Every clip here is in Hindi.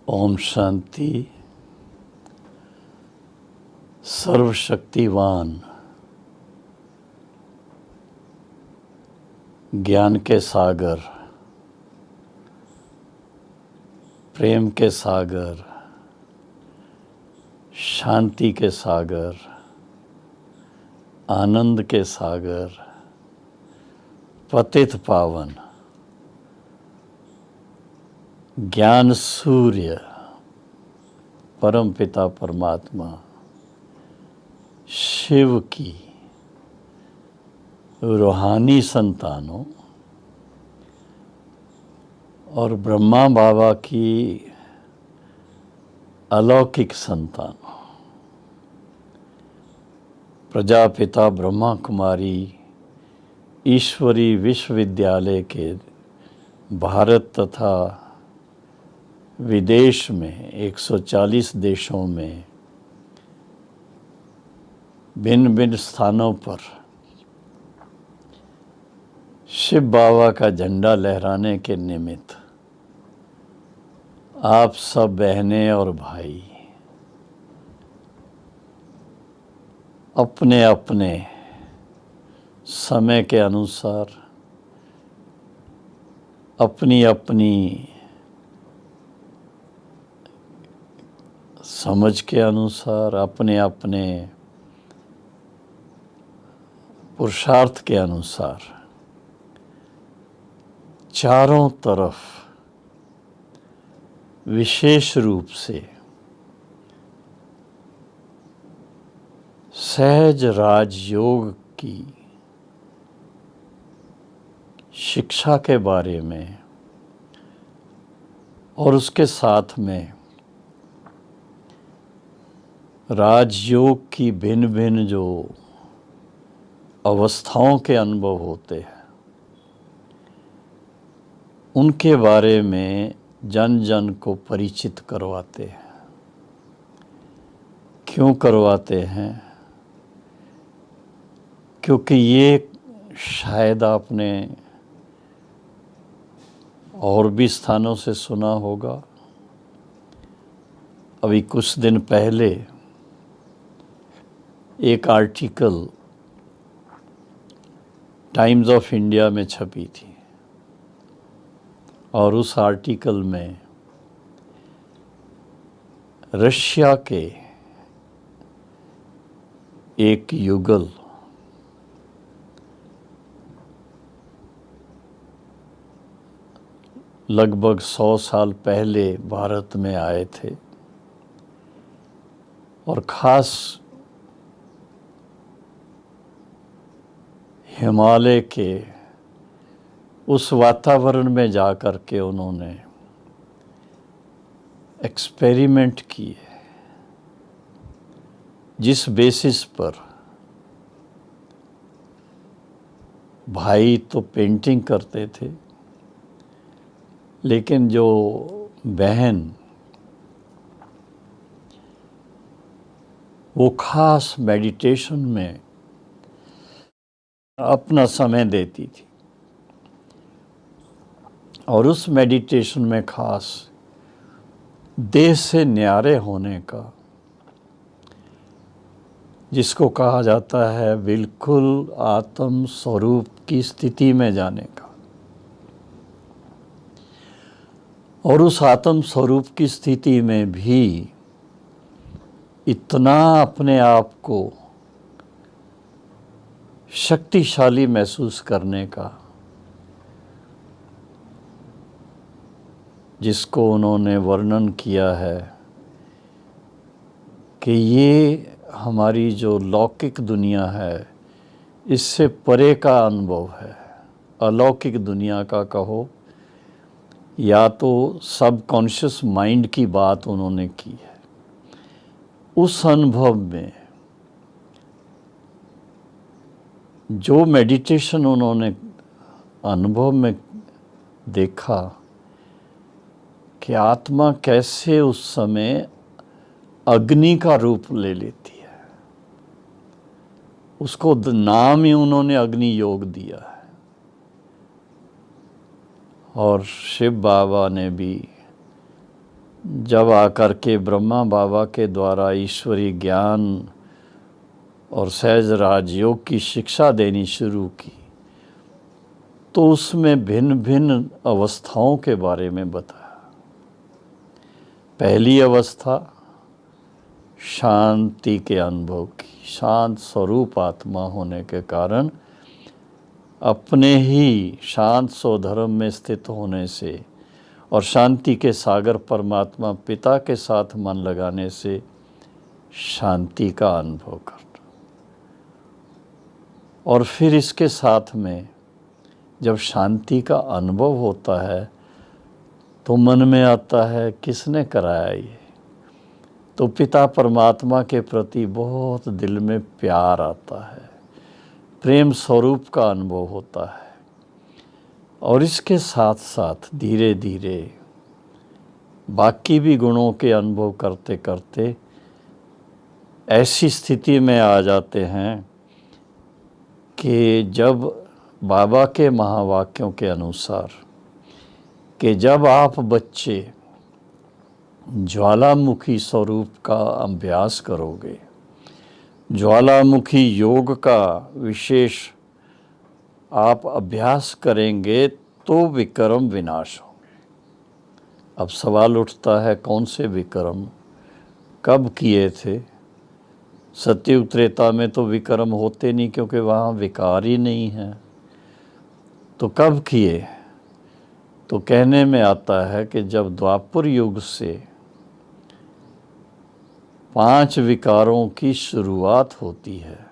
ओम शांति। सर्वशक्तिवान, ज्ञान के सागर, प्रेम के सागर, शांति के सागर, आनंद के सागर, पतित पावन, ज्ञान सूर्य, परम पिता परमात्मा शिव की रूहानी संतानों और ब्रह्मा बाबा की अलौकिक संतानों, प्रजापिता ब्रह्मा कुमारी ईश्वरी विश्वविद्यालय के भारत तथा विदेश में 140 देशों में भिन्न भिन्न स्थानों पर शिव बाबा का झंडा लहराने के निमित्त आप सब बहनें और भाई अपने अपने समय के अनुसार, अपनी अपनी समझ के अनुसार, अपने अपने पुरुषार्थ के अनुसार चारों तरफ विशेष रूप से सहज राजयोग की शिक्षा के बारे में और उसके साथ में राजयोग की भिन्न भिन्न जो अवस्थाओं के अनुभव होते हैं उनके बारे में जन जन को परिचित करवाते हैं। क्यों करवाते हैं? क्योंकि ये शायद आपने और भी स्थानों से सुना होगा। अभी कुछ दिन पहले एक आर्टिकल टाइम्स ऑफ इंडिया में छपी थी और उस आर्टिकल में रशिया के एक युगल लगभग 100 साल पहले भारत में आए थे और ख़ास हिमालय के उस वातावरण में जा कर के उन्होंने एक्सपेरिमेंट किए जिस बेसिस पर भाई तो पेंटिंग करते थे लेकिन जो बहन वो खास मेडिटेशन में अपना समय देती थी और उस मेडिटेशन में खास देह से न्यारे होने का, जिसको कहा जाता है बिल्कुल आत्म स्वरूप की स्थिति में जाने का, और उस आत्म स्वरूप की स्थिति में भी इतना अपने आप को शक्तिशाली महसूस करने का, जिसको उन्होंने वर्णन किया है कि ये हमारी जो लौकिक दुनिया है इससे परे का अनुभव है। अलौकिक दुनिया का कहो या तो सबकॉन्शियस माइंड की बात उन्होंने की है। उस अनुभव में जो मेडिटेशन उन्होंने अनुभव में देखा कि आत्मा कैसे उस समय अग्नि का रूप ले लेती है, उसको नाम ही उन्होंने अग्नि योग दिया है। और शिव बाबा ने भी जब आकर के ब्रह्मा बाबा के द्वारा ईश्वरीय ज्ञान और सहज राजयोग की शिक्षा देनी शुरू की, तो उसमें भिन्न भिन्न अवस्थाओं के बारे में बताया। पहली अवस्था शांति के अनुभव की। शांत स्वरूप आत्मा होने के कारण अपने ही शांत स्वधर्म में स्थित होने से और शांति के सागर परमात्मा पिता के साथ मन लगाने से शांति का अनुभव करना। और फिर इसके साथ में जब शांति का अनुभव होता है तो मन में आता है किसने कराया ये, तो पिता परमात्मा के प्रति बहुत दिल में प्यार आता है, प्रेम स्वरूप का अनुभव होता है। और इसके साथ साथ धीरे धीरे बाकी भी गुणों के अनुभव करते करते ऐसी स्थिति में आ जाते हैं कि जब बाबा के महावाक्यों के अनुसार कि जब आप बच्चे ज्वालामुखी स्वरूप का अभ्यास करोगे, ज्वालामुखी योग का विशेष आप अभ्यास करेंगे तो विक्रम विनाश होंगे। अब सवाल उठता है कौन से विक्रम, कब किए थे? सतयुग त्रेता में तो विक्रम होते नहीं क्योंकि वहाँ विकार ही नहीं है। तो कब किए? तो कहने में आता है कि जब द्वापर युग से 5 विकारों की शुरुआत होती है,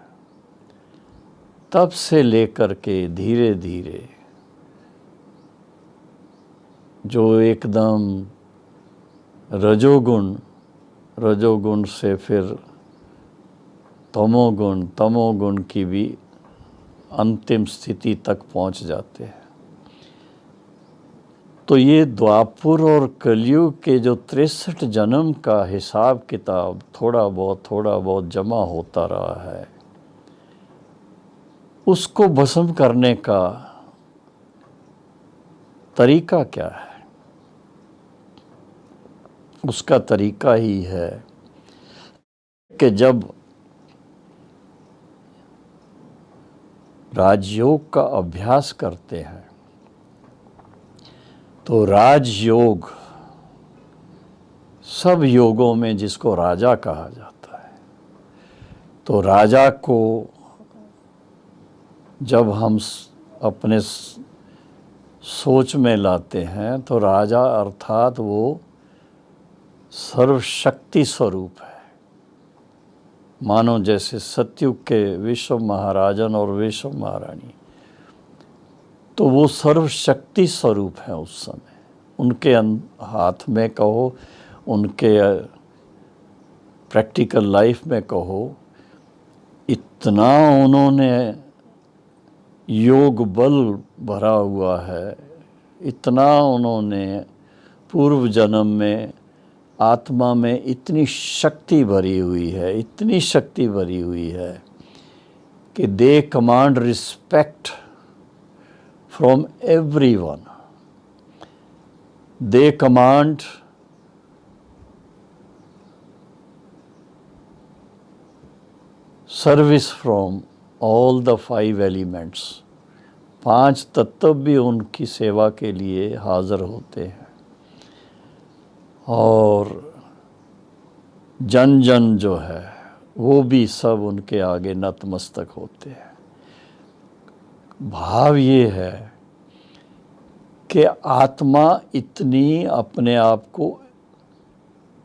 तब से लेकर के धीरे धीरे जो एकदम रजोगुण से फिर तमोगुण की भी अंतिम स्थिति तक पहुंच जाते हैं। तो ये द्वापर और कलयुग के जो 63 जन्म का हिसाब किताब थोड़ा बहुत जमा होता रहा है, उसको भस्म करने का तरीका क्या है? उसका तरीका ही है कि जब राजयोग का अभ्यास करते हैं तो राजयोग सब योगों में जिसको राजा कहा जाता है, तो राजा को जब हम अपने सोच में लाते हैं तो राजा अर्थात वो सर्वशक्ति स्वरूप है। मानो जैसे सतयुग के विश्व महाराजन और विश्व महारानी, तो वो सर्वशक्ति स्वरूप है उस समय। उनके हाथ में कहो, उनके प्रैक्टिकल लाइफ में कहो, इतना उन्होंने योग बल भरा हुआ है, इतना उन्होंने पूर्व जन्म में आत्मा में इतनी शक्ति भरी हुई है, इतनी शक्ति भरी हुई है कि they command respect from everyone, they command service from all the 5 elements. 5 तत्व भी उनकी सेवा के लिए हाजिर होते हैं और जन जन जो है वो भी सब उनके आगे नतमस्तक होते हैं। भाव ये है कि आत्मा इतनी अपने आप को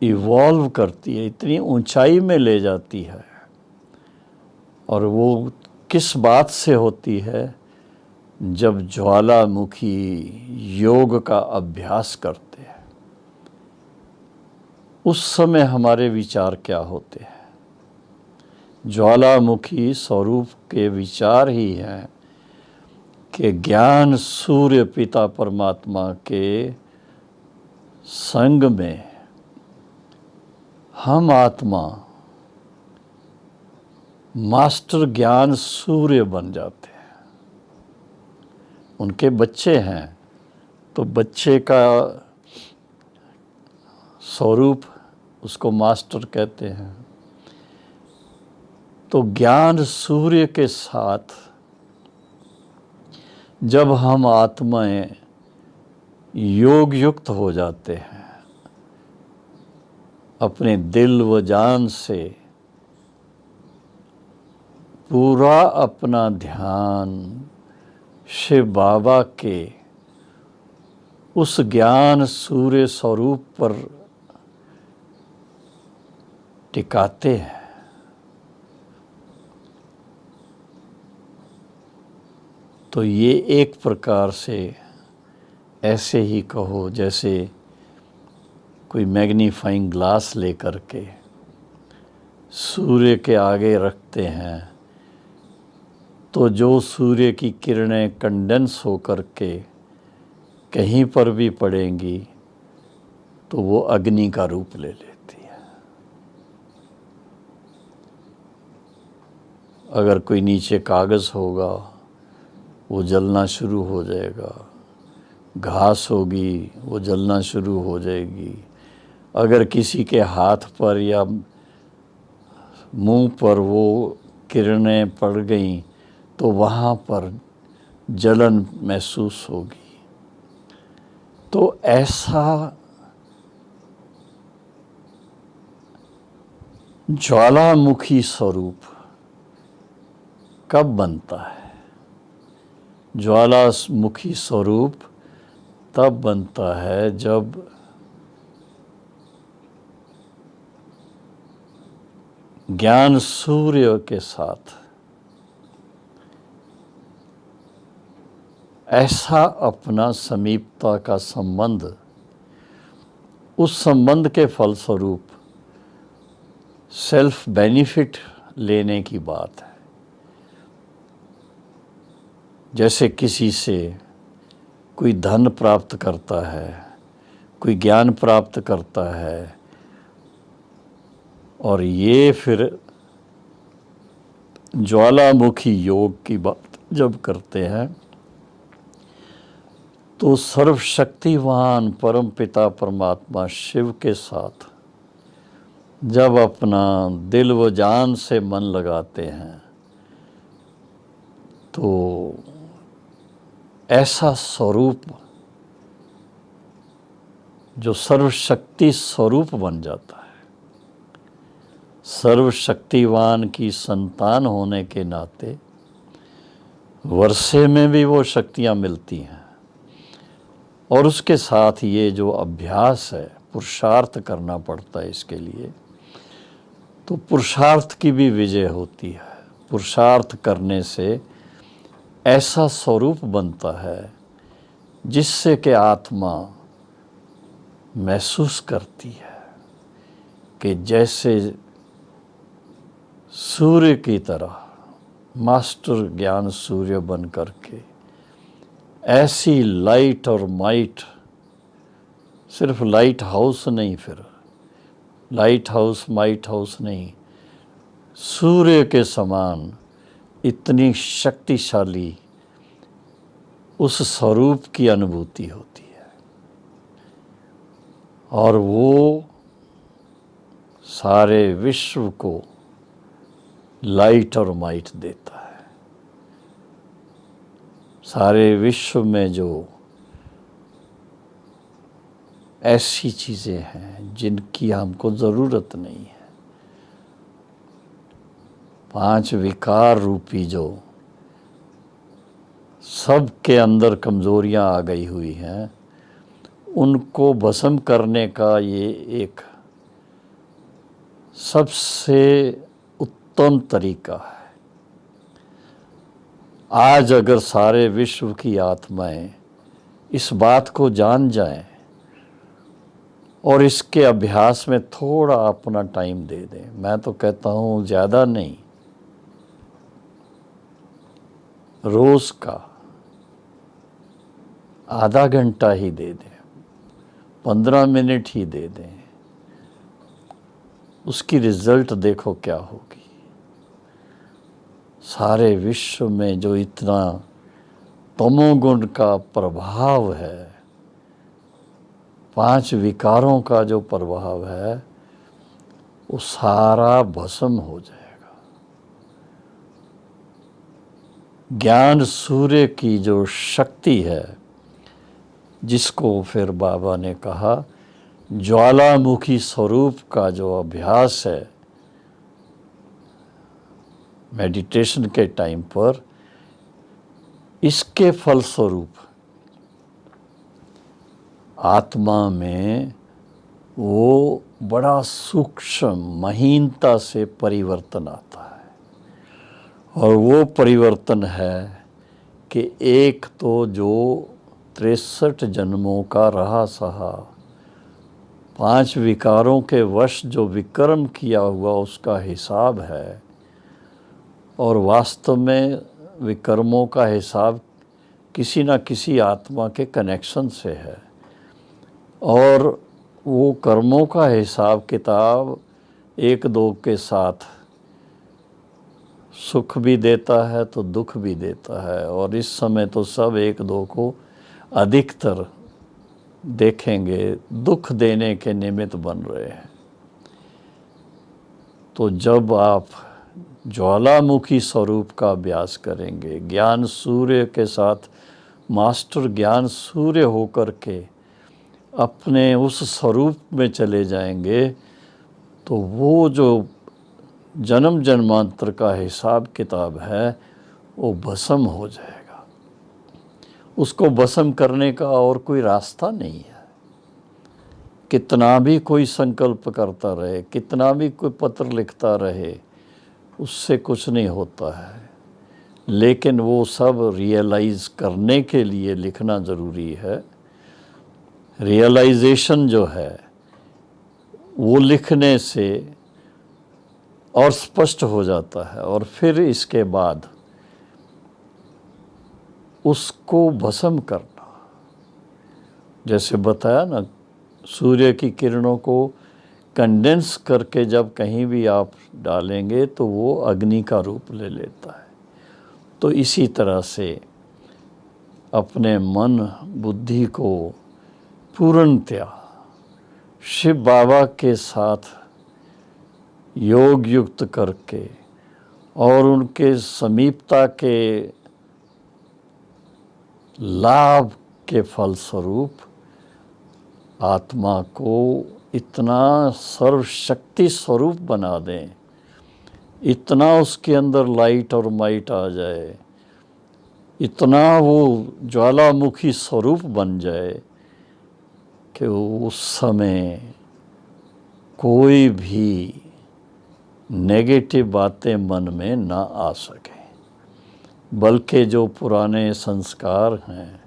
इवॉल्व करती है, इतनी ऊंचाई में ले जाती है, और वो किस बात से होती है? जब ज्वालामुखी योग का अभ्यास करते हैं। उस समय हमारे विचार क्या होते हैं? ज्वालामुखी स्वरूप के विचार ही हैं कि ज्ञान सूर्य पिता परमात्मा के संग में हम आत्मा मास्टर ज्ञान सूर्य बन जाते हैं। उनके बच्चे हैं तो बच्चे का स्वरूप, उसको मास्टर कहते हैं। तो ज्ञान सूर्य के साथ जब हम आत्माएं योग युक्त हो जाते हैं, अपने दिल व जान से पूरा अपना ध्यान शिव बाबा के उस ज्ञान सूर्य स्वरूप पर टिकाते हैं, तो ये एक प्रकार से ऐसे ही कहो जैसे कोई मैग्नीफाइंग ग्लास लेकर के सूर्य के आगे रखते हैं, तो जो सूर्य की किरणें कंडेंस होकर के कहीं पर भी पड़ेंगी तो वो अग्नि का रूप ले लेती है। अगर कोई नीचे कागज़ होगा वो जलना शुरू हो जाएगा, घास होगी वो जलना शुरू हो जाएगी, अगर किसी के हाथ पर या मुंह पर वो किरणें पड़ गईं तो वहाँ पर जलन महसूस होगी। तो ऐसा ज्वालामुखी स्वरूप कब बनता है? ज्वालामुखी स्वरूप तब बनता है जब ज्ञान सूर्य के साथ ऐसा अपना समीपता का संबंध, उस संबंध के फलस्वरूप सेल्फ बेनिफिट लेने की बात है। जैसे किसी से कोई धन प्राप्त करता है, कोई ज्ञान प्राप्त करता है, और ये फिर ज्वालामुखी योग की बात जब करते हैं तो सर्वशक्तिवान परम पिता परमात्मा शिव के साथ जब अपना दिल व जान से मन लगाते हैं तो ऐसा स्वरूप जो सर्वशक्ति स्वरूप बन जाता है। सर्वशक्तिवान की संतान होने के नाते वर्षे में भी वो शक्तियाँ मिलती हैं, और उसके साथ ये जो अभ्यास है, पुरुषार्थ करना पड़ता है इसके लिए, तो पुरुषार्थ की भी विजय होती है। पुरुषार्थ करने से ऐसा स्वरूप बनता है जिससे कि आत्मा महसूस करती है कि जैसे सूर्य की तरह मास्टर ज्ञान सूर्य बन करके ऐसी लाइट और माइट, सिर्फ लाइट हाउस नहीं, फिर लाइट हाउस माइट हाउस नहीं, सूर्य के समान इतनी शक्तिशाली उस स्वरूप की अनुभूति होती है, और वो सारे विश्व को लाइट और माइट देता है। सारे विश्व में जो ऐसी चीज़ें हैं जिनकी हमको ज़रूरत नहीं है, 5 विकार रूपी जो सब के अंदर कमज़ोरियाँ आ गई हुई हैं, उनको भस्म करने का ये एक सबसे उत्तम तरीका है। आज अगर सारे विश्व की आत्माएं इस बात को जान जाएं और इसके अभ्यास में थोड़ा अपना टाइम दे दें, मैं तो कहता हूँ ज़्यादा नहीं, रोज़ का आधा घंटा ही दे दें, 15 मिनट ही दे दें, उसकी रिज़ल्ट देखो क्या होगी। सारे विश्व में जो इतना तमोगुण का प्रभाव है, 5 विकारों का जो प्रभाव है वो सारा भस्म हो जाएगा। ज्ञान सूर्य की जो शक्ति है, जिसको फिर बाबा ने कहा ज्वालामुखी स्वरूप का जो अभ्यास है मेडिटेशन के टाइम पर, इसके फलस्वरूप आत्मा में वो बड़ा सूक्ष्म महीनता से परिवर्तन आता है। और वो परिवर्तन है कि एक तो जो 63 जन्मों का रहा सहा 5 विकारों के वश जो विक्रम किया हुआ उसका हिसाब है, और वास्तव में विकर्मों का हिसाब किसी न किसी आत्मा के कनेक्शन से है, और वो कर्मों का हिसाब किताब एक दो के साथ सुख भी देता है तो दुख भी देता है। और इस समय तो सब एक दो को अधिकतर देखेंगे दुख देने के निमित्त बन रहे हैं। तो जब आप ज्वालामुखी स्वरूप का अभ्यास करेंगे, ज्ञान सूर्य के साथ मास्टर ज्ञान सूर्य होकर के अपने उस स्वरूप में चले जाएंगे, तो वो जो जन्म जन्मांतर का हिसाब किताब है वो भस्म हो जाएगा। उसको भस्म करने का और कोई रास्ता नहीं है। कितना भी कोई संकल्प करता रहे, कितना भी कोई पत्र लिखता रहे, उससे कुछ नहीं होता है। लेकिन वो सब रियलाइज़ करने के लिए लिखना ज़रूरी है। रियलाइजेशन जो है वो लिखने से और स्पष्ट हो जाता है, और फिर इसके बाद उसको भस्म करना, जैसे बताया ना, सूर्य की किरणों को कंडेंस करके जब कहीं भी आप डालेंगे तो वो अग्नि का रूप ले लेता है। तो इसी तरह से अपने मन बुद्धि को पूर्णतया शिव बाबा के साथ योग युक्त करके और उनके समीपता के लाभ के फलस्वरूप आत्मा को इतना सर्वशक्ति स्वरूप बना दें, इतना उसके अंदर लाइट और माइट आ जाए, इतना वो ज्वालामुखी स्वरूप बन जाए कि उस समय कोई भी नेगेटिव बातें मन में ना आ सके, बल्कि जो पुराने संस्कार हैं,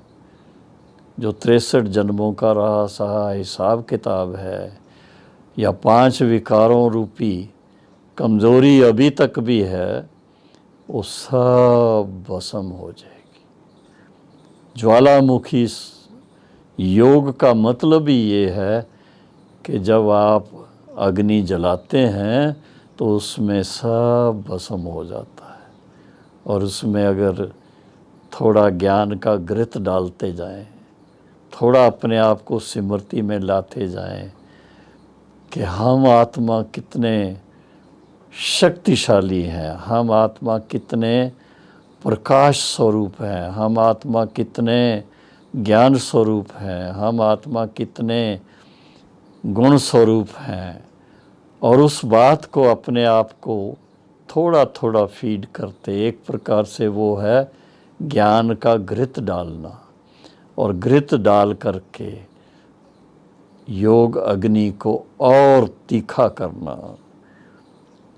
जो 63 जन्मों का रहा सहा हिसाब किताब है, या 5 विकारों रूपी कमज़ोरी अभी तक भी है, वो सब भस्म हो जाएगी। ज्वालामुखी योग का मतलब ही ये है कि जब आप अग्नि जलाते हैं तो उसमें सब भस्म हो जाता है, और उसमें अगर थोड़ा ज्ञान का घृत डालते जाएं, थोड़ा अपने आप को स्मृति में लाते जाएं कि हम आत्मा कितने शक्तिशाली हैं, हम आत्मा कितने प्रकाश स्वरूप हैं, हम आत्मा कितने ज्ञान स्वरूप हैं, हम आत्मा कितने गुण स्वरूप हैं, और उस बात को अपने आप को थोड़ा थोड़ा फीड करते, एक प्रकार से वो है ज्ञान का घृत डालना, और घृत डाल करके योग अग्नि को और तीखा करना,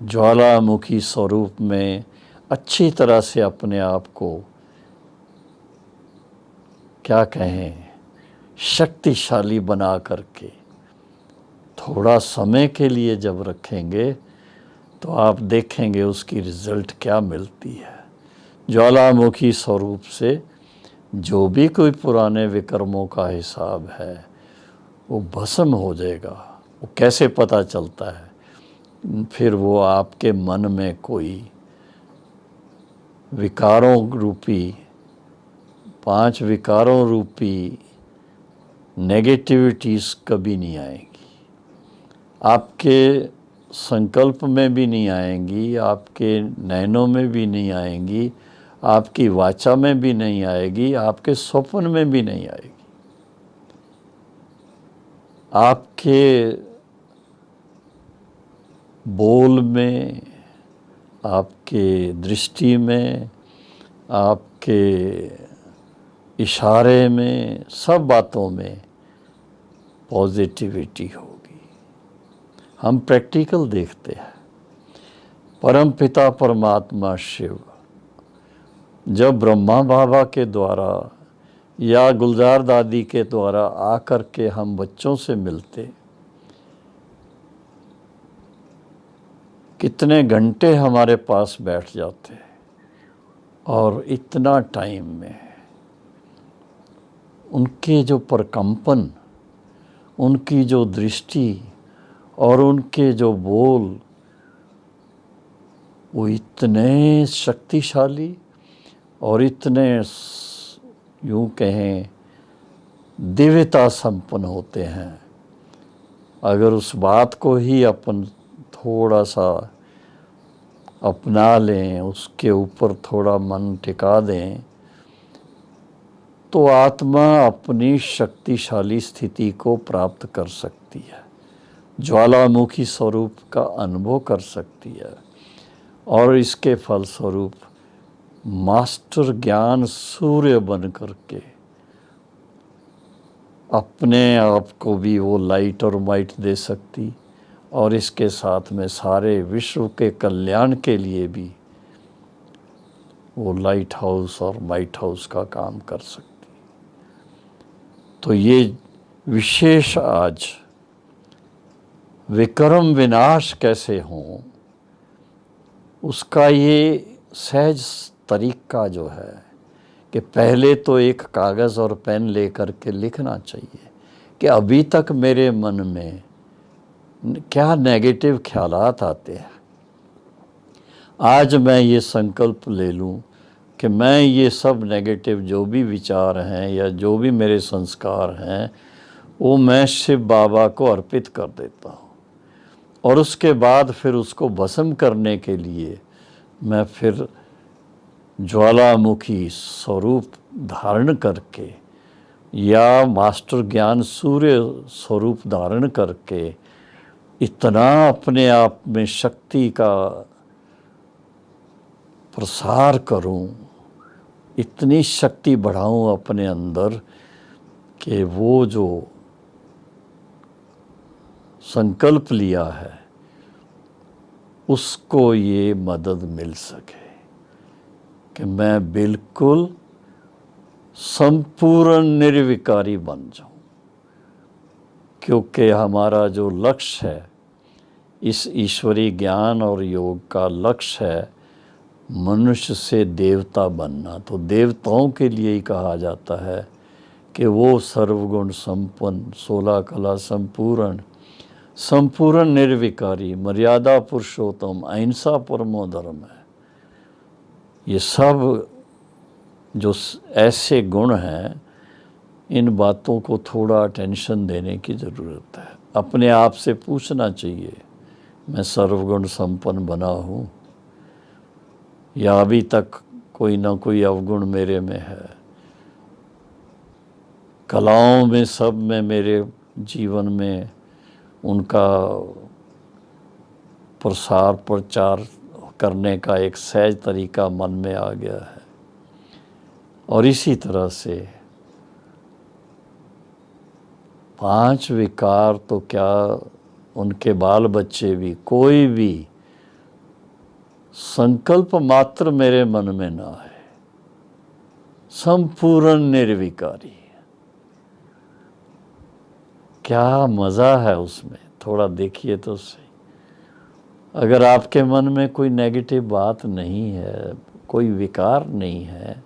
ज्वालामुखी स्वरूप में अच्छी तरह से अपने आप को क्या कहें शक्तिशाली बना करके थोड़ा समय के लिए जब रखेंगे तो आप देखेंगे उसकी रिज़ल्ट क्या मिलती है। ज्वालामुखी स्वरूप से जो भी कोई पुराने विकर्मों का हिसाब है वो भस्म हो जाएगा। वो कैसे पता चलता है? फिर वो आपके मन में कोई विकारों रूपी 5 विकारों रूपी नेगेटिविटीज़ कभी नहीं आएंगी, आपके संकल्प में भी नहीं आएंगी, आपके नयनों में भी नहीं आएंगी, आपकी वाचा में भी नहीं आएगी, आपके स्वप्न में भी नहीं आएगी। आपके बोल में, आपके दृष्टि में, आपके इशारे में, सब बातों में पॉजिटिविटी होगी। हम प्रैक्टिकल देखते हैं। परम पिता परमात्मा शिव जब ब्रह्मा बाबा के द्वारा या गुलजार दादी के द्वारा आकर के हम बच्चों से मिलते, कितने घंटे हमारे पास बैठ जाते और इतना टाइम में उनके जो प्रकंपन, उनकी जो दृष्टि और उनके जो बोल, वो इतने शक्तिशाली और इतने यूँ कहें दिव्यता संपन्न होते हैं। अगर उस बात को ही अपन थोड़ा सा अपना लें, उसके ऊपर थोड़ा मन टिका दें, तो आत्मा अपनी शक्तिशाली स्थिति को प्राप्त कर सकती है, ज्वालामुखी स्वरूप का अनुभव कर सकती है और इसके फलस्वरूप मास्टर ज्ञान सूर्य बन करके अपने आप को भी वो लाइट और माइट दे सकती और इसके साथ में सारे विश्व के कल्याण के लिए भी वो लाइट हाउस और माइट हाउस का काम कर सकती। तो ये विशेष आज विक्रम विनाश कैसे हों, उसका ये सहज तरीका जो है कि पहले तो एक कागज़ और पेन लेकर के लिखना चाहिए कि अभी तक मेरे मन में क्या नेगेटिव ख्यालात आते हैं। आज मैं ये संकल्प ले लूं कि मैं ये सब नेगेटिव जो भी विचार हैं या जो भी मेरे संस्कार हैं वो मैं शिव बाबा को अर्पित कर देता हूँ और उसके बाद फिर उसको भस्म करने के लिए मैं फिर ज्वालामुखी स्वरूप धारण करके या मास्टर ज्ञान सूर्य स्वरूप धारण करके इतना अपने आप में शक्ति का प्रसार करूं, इतनी शक्ति बढ़ाऊं अपने अंदर कि वो जो संकल्प लिया है उसको ये मदद मिल सके कि मैं बिल्कुल संपूर्ण निर्विकारी बन जाऊं। क्योंकि हमारा जो लक्ष्य है इस ईश्वरी ज्ञान और योग का लक्ष्य है मनुष्य से देवता बनना। तो देवताओं के लिए ही कहा जाता है कि वो सर्वगुण संपन्न, 16 कला संपूर्ण, संपूर्ण निर्विकारी, मर्यादा पुरुषोत्तम, अहिंसा परमो धर्म है। ये सब जो ऐसे गुण हैं, इन बातों को थोड़ा अटेंशन देने की ज़रूरत है। अपने आप से पूछना चाहिए, मैं सर्वगुण संपन्न बना हूँ या अभी तक कोई ना कोई अवगुण मेरे में है। कलाओं में, सब में, मेरे जीवन में उनका प्रसार प्रचार करने का एक सहज तरीका मन में आ गया है। और इसी तरह से 5 विकार तो क्या, उनके बाल बच्चे भी, कोई भी संकल्प मात्र मेरे मन में ना है, संपूर्ण निर्विकारी। क्या मज़ा है उसमें, थोड़ा देखिए तो सही। अगर आपके मन में कोई नेगेटिव बात नहीं है, कोई विकार नहीं है,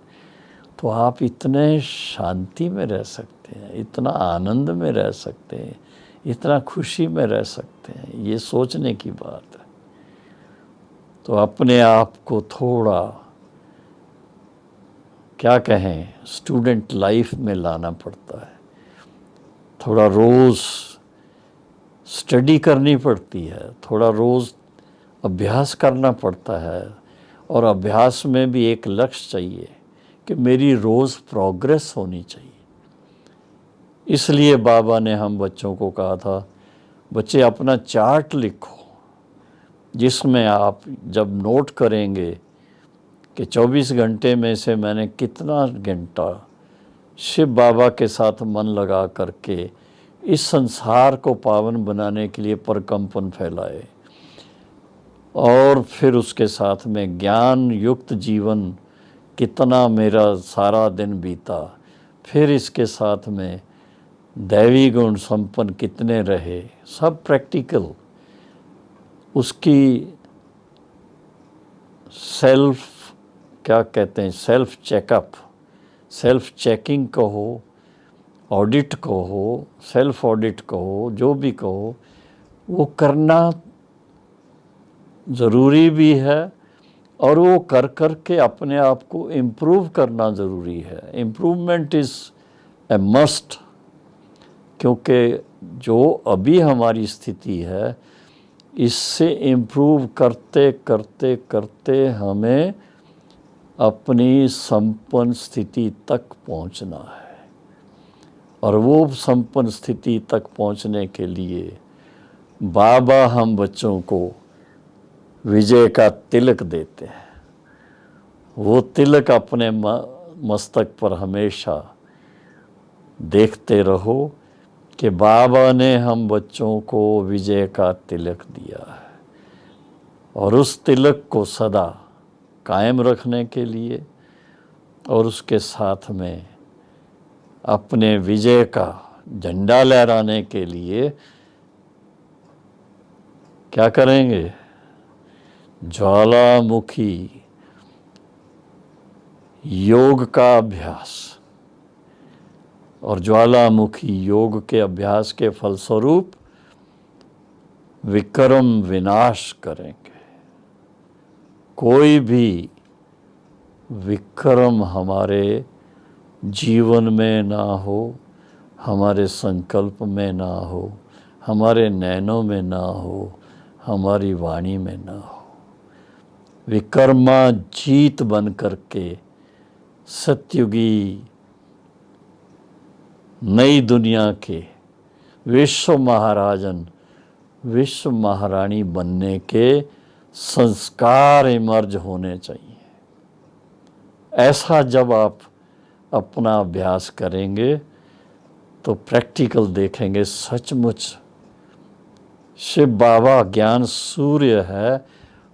तो आप इतने शांति में रह सकते हैं, इतना आनंद में रह सकते हैं, इतना खुशी में रह सकते हैं। ये सोचने की बात है। तो अपने आप को थोड़ा क्या कहें, स्टूडेंट लाइफ में लाना पड़ता है। थोड़ा रोज़ स्टडी करनी पड़ती है, थोड़ा रोज़ अभ्यास करना पड़ता है, और अभ्यास में भी एक लक्ष्य चाहिए कि मेरी रोज़ प्रोग्रेस होनी चाहिए। इसलिए बाबा ने हम बच्चों को कहा था, बच्चे अपना चार्ट लिखो, जिसमें आप जब नोट करेंगे कि 24 घंटे में से मैंने कितना घंटा शिव बाबा के साथ मन लगा करके इस संसार को पावन बनाने के लिए परकंपन फैलाए, और फिर उसके साथ में ज्ञान युक्त जीवन कितना मेरा सारा दिन बीता, फिर इसके साथ में दैवी गुण संपन्न कितने रहे, सब प्रैक्टिकल। उसकी सेल्फ क्या कहते हैं, सेल्फ चेकअप, सेल्फ चेकिंग कहो, ऑडिट कहो, सेल्फ ऑडिट कहो, जो भी कहो, वो करना ज़रूरी भी है, और वो कर कर के अपने आप को इम्प्रूव करना ज़रूरी है। इम्प्रूवमेंट इज़ ए मस्ट, क्योंकि जो अभी हमारी स्थिति है, इससे इम्प्रूव करते करते करते हमें अपनी संपन्न स्थिति तक पहुंचना है, और वो संपन्न स्थिति तक पहुंचने के लिए बाबा हम बच्चों को विजय का तिलक देते हैं। वो तिलक अपने मस्तक पर हमेशा देखते रहो कि बाबा ने हम बच्चों को विजय का तिलक दिया है, और उस तिलक को सदा कायम रखने के लिए और उसके साथ में अपने विजय का झंडा लहराने के लिए क्या करेंगे? ज्वालामुखी योग का अभ्यास, और ज्वालामुखी योग के अभ्यास के फलस्वरूप विक्रम विनाश करेंगे। कोई भी विक्रम हमारे जीवन में ना हो, हमारे संकल्प में ना हो, हमारे नैनों में ना हो, हमारी वाणी में ना हो। विकर्मा जीत बन करके सतयुगी नई दुनिया के विश्व महाराजन, विश्व महारानी बनने के संस्कार इमर्ज होने चाहिए। ऐसा जब आप अपना अभ्यास करेंगे तो प्रैक्टिकल देखेंगे, सचमुच शिव बाबा ज्ञान सूर्य है,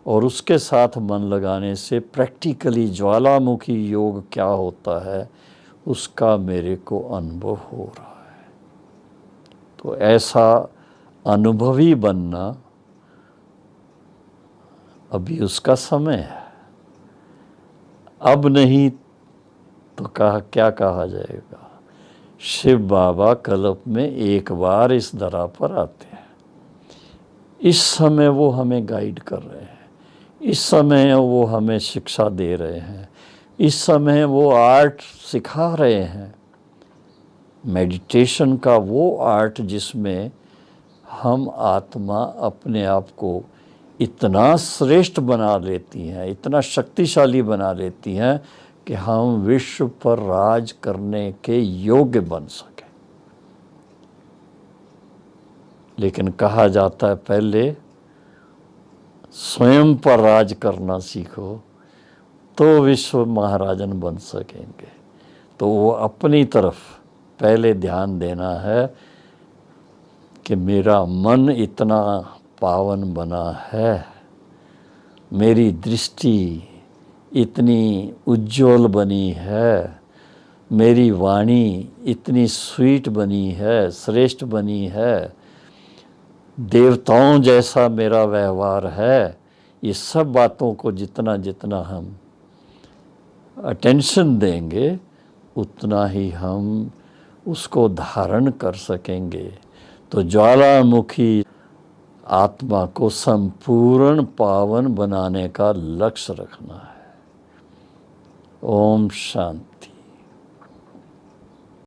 और उसके साथ मन लगाने से प्रैक्टिकली ज्वालामुखी योग क्या होता है उसका मेरे को अनुभव हो रहा है। तो ऐसा अनुभवी बनना अभी उसका समय है, अब नहीं तो क्या कहा जाएगा। शिव बाबा कल्प में एक बार इस धरा पर आते हैं, इस समय वो हमें गाइड कर रहे हैं, इस समय वो हमें शिक्षा दे रहे हैं, इस समय वो आर्ट सिखा रहे हैं, मेडिटेशन का वो आर्ट जिसमें हम आत्मा अपने आप को इतना श्रेष्ठ बना लेती हैं, इतना शक्तिशाली बना लेती हैं कि हम विश्व पर राज करने के योग्य बन सकें। लेकिन कहा जाता है पहले स्वयं पर राज करना सीखो तो विश्व महाराजन बन सकेंगे। तो वो अपनी तरफ पहले ध्यान देना है कि मेरा मन इतना पावन बना है, मेरी दृष्टि इतनी उज्जवल बनी है, मेरी वाणी इतनी स्वीट बनी है, श्रेष्ठ बनी है, देवताओं जैसा मेरा व्यवहार है। ये सब बातों को जितना जितना हम अटेंशन देंगे उतना ही हम उसको धारण कर सकेंगे। तो ज्वालामुखी आत्मा को संपूर्ण पावन बनाने का लक्ष्य रखना है। ओम शांति।